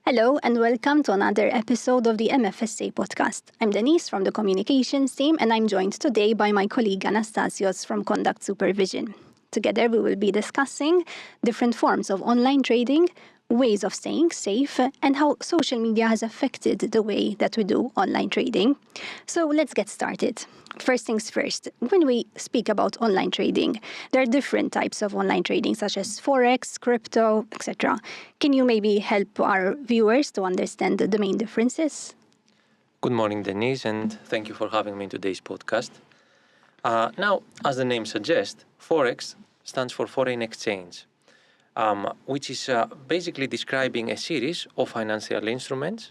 Hello and welcome to another episode of the MFSA podcast. I'm Denise from the communications team and I'm joined today by my colleague Anastasios from Conduct Supervision. Together we will be discussing different forms of online trading, ways of staying safe, and how social media has affected the way that we do online trading. So let's get started. First things first, when we speak about online trading, there are different types of online trading such as Forex, crypto, etc. Can you maybe help our viewers to understand the main differences? Good morning, Denise, and thank you for having me in today's podcast. Now, as the name suggests, Forex stands for foreign exchange, which is basically describing a series of financial instruments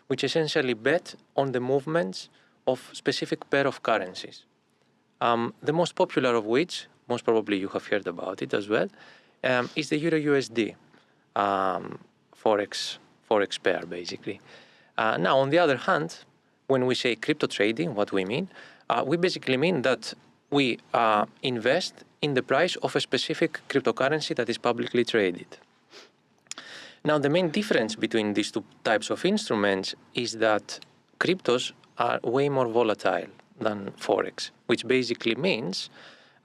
which essentially bet on the movements of specific pair of currencies. The most popular of which, most probably you have heard about it as well, is the Euro-USD Forex pair, basically. Now, on the other hand, when we say crypto trading, what we mean? We basically mean that we invest in the price of a specific cryptocurrency that is publicly traded. Now, the main difference between these two types of instruments is that cryptos are way more volatile than Forex, which basically means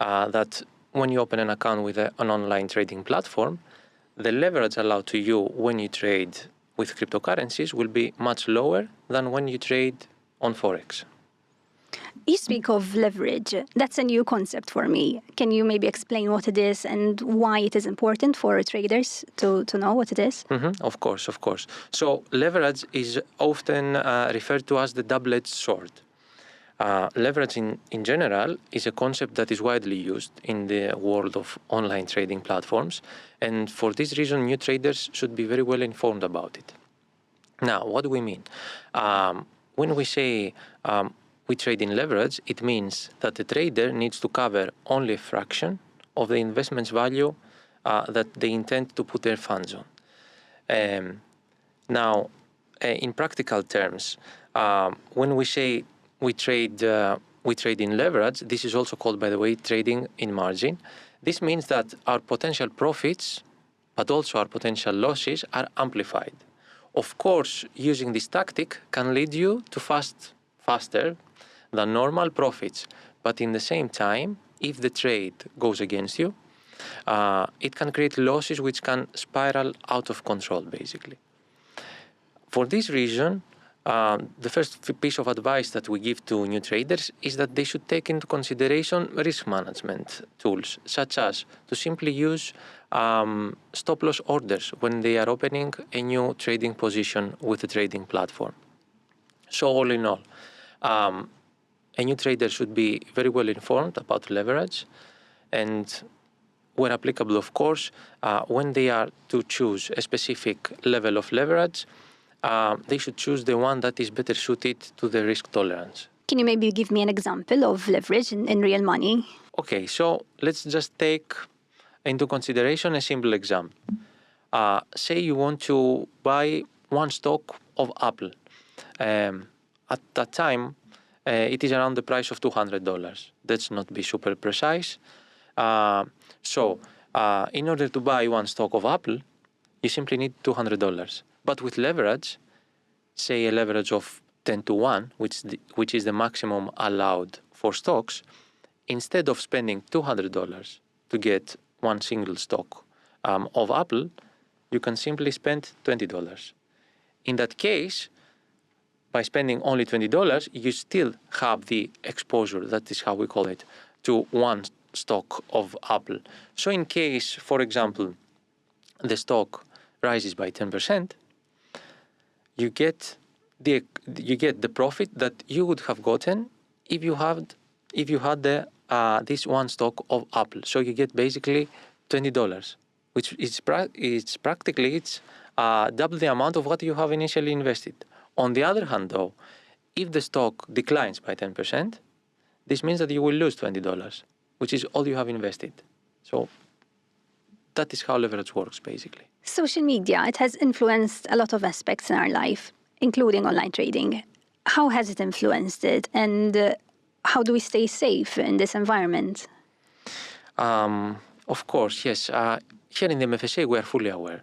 that when you open an account with an online trading platform, the leverage allowed to you when you trade with cryptocurrencies will be much lower than when you trade on Forex. You speak of leverage. That's a new concept for me. Can you maybe explain what it is and why it is important for traders to know what it is? Of course. So leverage is often referred to as the double-edged sword. Leverage in general is a concept that is widely used in the world of online trading platforms. And for this reason, new traders should be very well informed about it. Now, what do we mean? When we say we trade in leverage, it means that the trader needs to cover only a fraction of the investment's value that they intend to put their funds on. Now, in practical terms, when we say we trade in leverage, this is also called, by the way, trading in margin. This means that our potential profits, but also our potential losses, are amplified. Of course, using this tactic can lead you to faster than normal profits, but in the same time, if the trade goes against you, it can create losses which can spiral out of control, basically. For this reason, the first piece of advice that we give to new traders is that they should take into consideration risk management tools, such as to simply use stop-loss orders when they are opening a new trading position with a trading platform. So all in all, a new trader should be very well informed about leverage, and where applicable, of course, when they are to choose a specific level of leverage, they should choose the one that is better suited to their risk tolerance. Can you maybe give me an example of leverage in real money? Okay, so let's just take into consideration a simple example. Say you want to buy one stock of Apple. At that time, it is around the price of $200. Let's not be super precise. So, in order to buy one stock of Apple, you simply need $200. But with leverage, say a leverage of 10-1, which is the maximum allowed for stocks, instead of spending $200 to get one single stock of Apple, you can simply spend $20. In that case, by spending only $20, you still have the exposure, that is how we call it, to one stock of Apple. So in case, for example, the stock rises by 10%, you get the profit that you would have gotten if you had this one stock of Apple. So you get basically $20, which is practically double the amount of what you have initially invested. On the other hand, though, if the stock declines by 10%, this means that you will lose $20, which is all you have invested. So that is how leverage works, basically. Social media, it has influenced a lot of aspects in our life, including online trading. How has it influenced it, and how do we stay safe in this environment? Of course, yes. Here in the MFSA, we are fully aware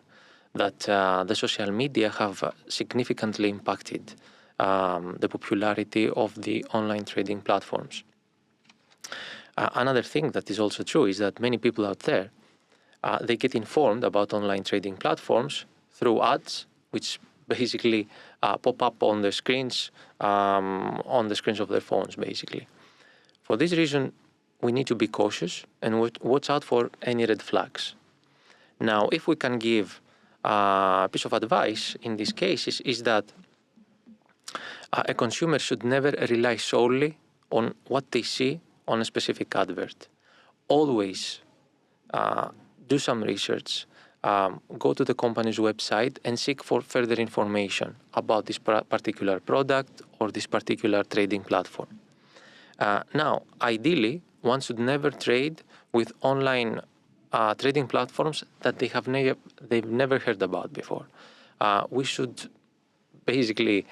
that the social media have significantly impacted the popularity of the online trading platforms. Another thing that is also true is that many people out there, they get informed about online trading platforms through ads, which basically pop up on the screens of their phones, basically. For this reason, we need to be cautious and watch out for any red flags. Now, if we can give a piece of advice in these cases, is that a consumer should never rely solely on what they see on a specific advert. Always do some research, go to the company's website and seek for further information about this particular product or this particular trading platform. Now, ideally, one should never trade with online trading platforms that they've never heard about before. We should basically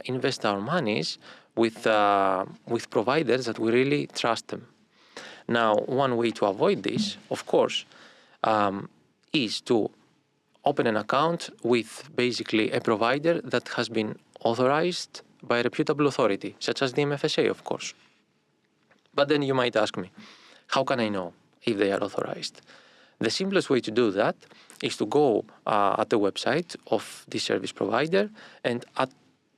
invest our monies with providers that we really trust them. Now, one way to avoid this, of course, is to open an account with basically a provider that has been authorized by a reputable authority, such as the MFSA, of course. But then you might ask me, how can I know if they are authorized? The simplest way to do that is to go at the website of the service provider, and at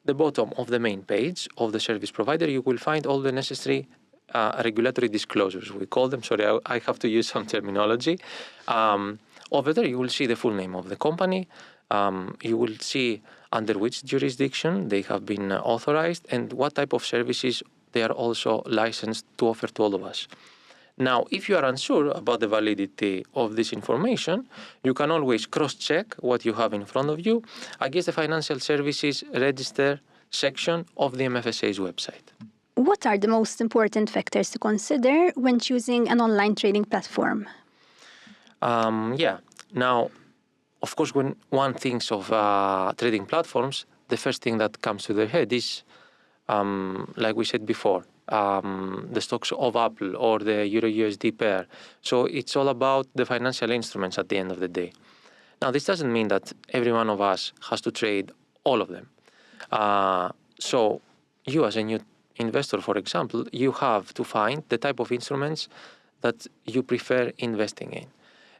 the bottom of the main page of the service provider, you will find all the necessary regulatory disclosures. We call them, sorry, I have to use some terminology. Over there, you will see the full name of the company. You will see under which jurisdiction they have been authorized and what type of services they are also licensed to offer to all of us. Now, if you are unsure about the validity of this information, you can always cross-check what you have in front of you against the Financial Services Register section of the MFSA's website. What are the most important factors to consider when choosing an online trading platform? Now, of course, when one thinks of trading platforms, the first thing that comes to their head is, like we said before, the stocks of Apple or the Euro-USD pair. So it's all about the financial instruments at the end of the day. Now, this doesn't mean that every one of us has to trade all of them. So you as a new investor, for example, you have to find the type of instruments that you prefer investing in.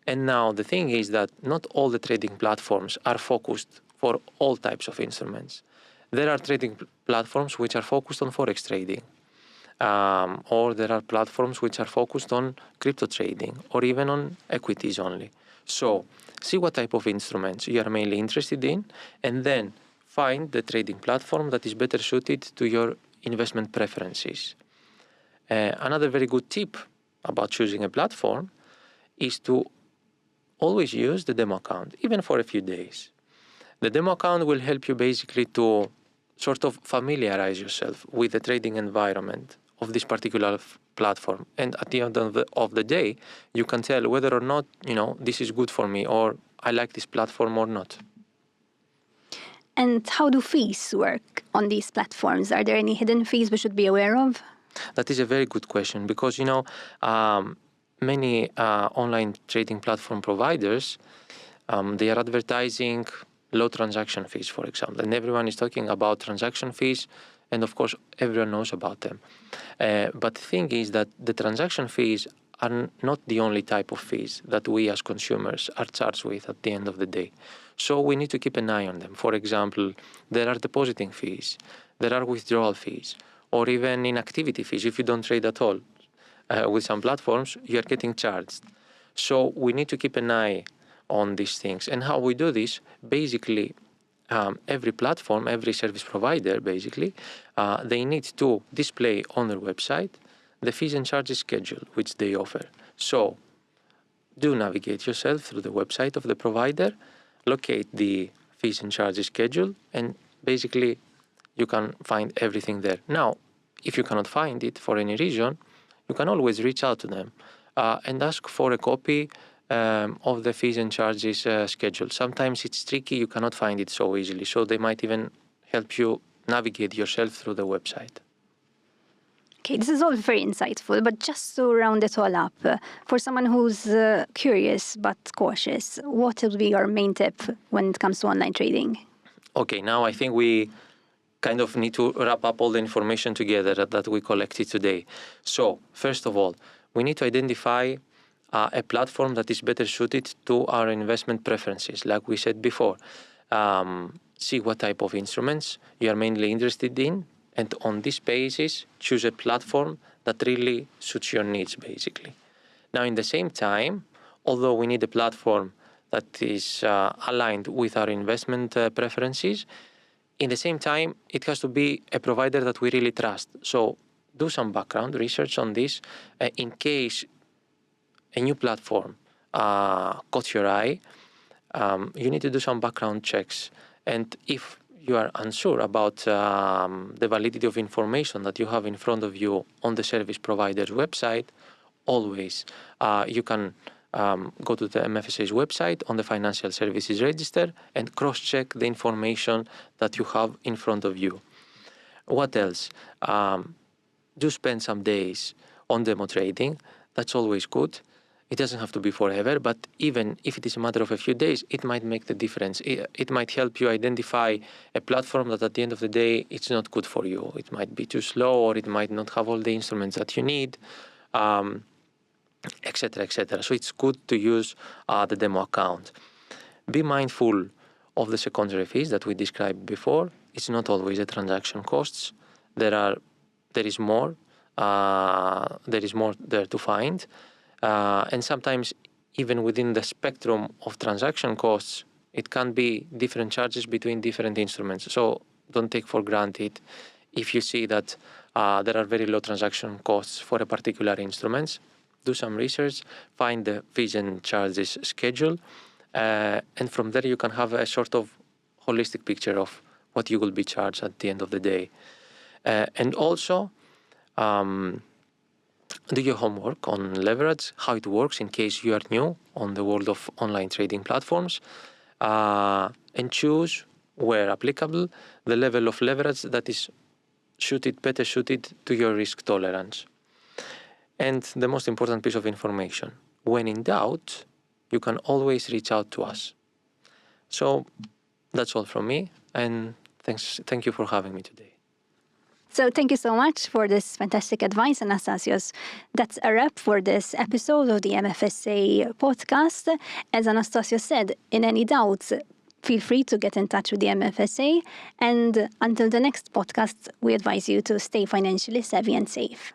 And now the thing is that not all the trading platforms are focused for all types of instruments. There are trading platforms which are focused on Forex trading, or there are platforms which are focused on crypto trading, or even on equities only. So see what type of instruments you are mainly interested in, and then find the trading platform that is better suited to your investment preferences. Another very good tip about choosing a platform is to always use the demo account, even for a few days. The demo account will help you basically to sort of familiarize yourself with the trading environment of this particular platform. And at the end of the day, you can tell whether or not, this is good for me, or I like this platform or not. And how do fees work on these platforms? Are there any hidden fees we should be aware of? That is a very good question because, many online trading platform providers, they are advertising low transaction fees, for example, and everyone is talking about transaction fees, and of course, everyone knows about them. But the thing is that the transaction fees are not the only type of fees that we as consumers are charged with at the end of the day. So we need to keep an eye on them. For example, there are depositing fees, there are withdrawal fees, or even inactivity fees. If you don't trade at all, with some platforms, you are getting charged. So we need to keep an eye on these things. And how we do this, basically, every platform, every service provider, basically, they need to display on their website the fees and charges schedule which they offer. So do navigate yourself through the website of the provider, locate the fees and charges schedule, and basically you can find everything there. Now, if you cannot find it for any reason, you can always reach out to them and ask for a copy of the fees and charges schedule. Sometimes it's tricky, you cannot find it so easily, so they might even help you navigate yourself through the website. Okay, this is all very insightful, but just to round it all up, for someone who's curious but cautious, what will be your main tip when it comes to online trading? Okay, now I think we kind of need to wrap up all the information together that we collected today. So, first of all, we need to identify a platform that is better suited to our investment preferences, like we said before. See what type of instruments you are mainly interested in, and on this basis, choose a platform that really suits your needs, basically. Now, in the same time, although we need a platform that is aligned with our investment preferences, in the same time, it has to be a provider that we really trust. So do some background research on this in case a new platform caught your eye. You need to do some background checks. And if you are unsure about the validity of information that you have in front of you on the service provider's website, always you can go to the MFSA's website on the Financial Services Register and cross-check the information that you have in front of you. What else? Do spend some days on demo trading. That's always good. It doesn't have to be forever, but even if it is a matter of a few days, it might make the difference. It might help you identify a platform that at the end of the day, it's not good for you. It might be too slow, or it might not have all the instruments that you need, etc., etc. So it's good to use the demo account. Be mindful of the secondary fees that we described before. It's not always the transaction costs. There is more there to find. And sometimes even within the spectrum of transaction costs, it can be different charges between different instruments. So don't take for granted if you see that there are very low transaction costs for a particular instrument. Do some research, find the fees and charges schedule, and from there you can have a sort of holistic picture of what you will be charged at the end of the day. And also, do your homework on leverage, how it works in case you are new on the world of online trading platforms, and choose, where applicable, the level of leverage that is better suited to your risk tolerance. And the most important piece of information, when in doubt, you can always reach out to us. So that's all from me, and thank you for having me today. So thank you so much for this fantastic advice, Anastasios. That's a wrap for this episode of the MFSA podcast. As Anastasios said, in any doubts, feel free to get in touch with the MFSA. And until the next podcast, we advise you to stay financially savvy and safe.